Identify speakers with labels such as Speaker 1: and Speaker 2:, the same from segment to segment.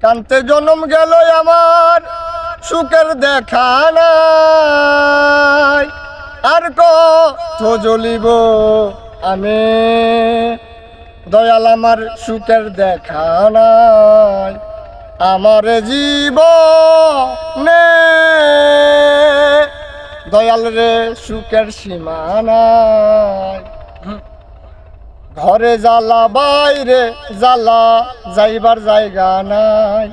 Speaker 1: কান্তে জনম গেল আমার সুখের দেখা নাই, আর কত জ্বলিব আমি, দয়াল আমার সুখের দেখা নাই, আমার জীবনে দয়াল রে সুখের সীমা নাই। ঘরে জ্বালা বাইরে জ্বালা, যাইবার জায়গা নাই,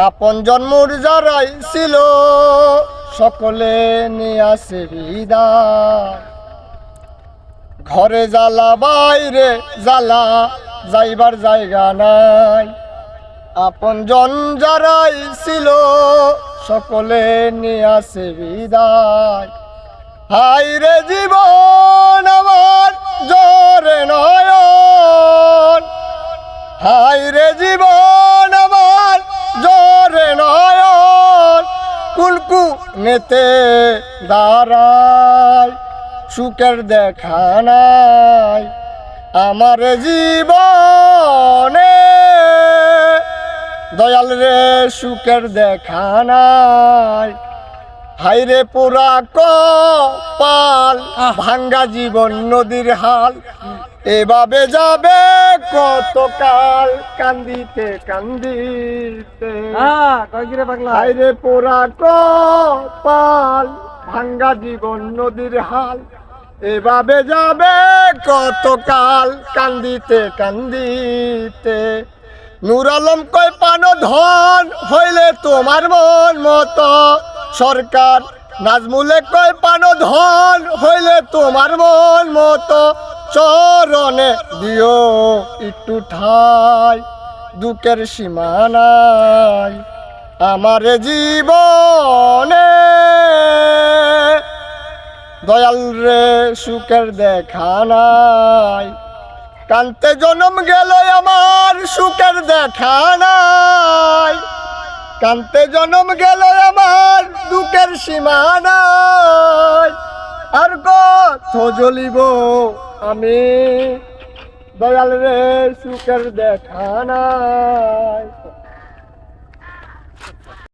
Speaker 1: আপন জন্মর যারাই ছিল সকলে নিয়ে আসে বিদায়। ঘরে জ্বালা বাইরে জ্বালা, যাইবার জায়গা নাই, আপন জন যারাই ছিল সকলে নিয়ে আসে বিদায়। হায় রে জীবন আমার জোরে নয়ন, হায় রে জীবন আমার জোরে নয়ন, কুলকু নেতে দাঁড়ায় সুখের দেখা নাই, আমার জীবনে দয়াল রে সুখের দেখা নাই। হাইরে পুরা কপাল ভাঙ্গা জীবন নদীর হাল, এভাবে যাবে কতকাল কান্দিতে কান্দিতে। হাইরে পুরা কপাল ভাঙ্গা জীবন নদীর হাল, এভাবে যাবে কতকাল কান্দিতে কান্দিতে। নূর আলম কয় পানো ধন হইলে তোমার মন মতো সরকার, নাজমুলে কয় পানো ধন হইলে তোমার মন মতো, চরণে দিও একটু ঠাই, দুঃখের সীমা নাই আমার জীবনে, দয়াল রে সুখের দেখা নাই। কান্তে জনম গেল আমার সুখের দেখা নাই, কান্তে জনম গেল আমার দুঃখের সীমা নাই, আর কত জ্বলিব আমি, দয়াল রে সুখের দেখা নাই।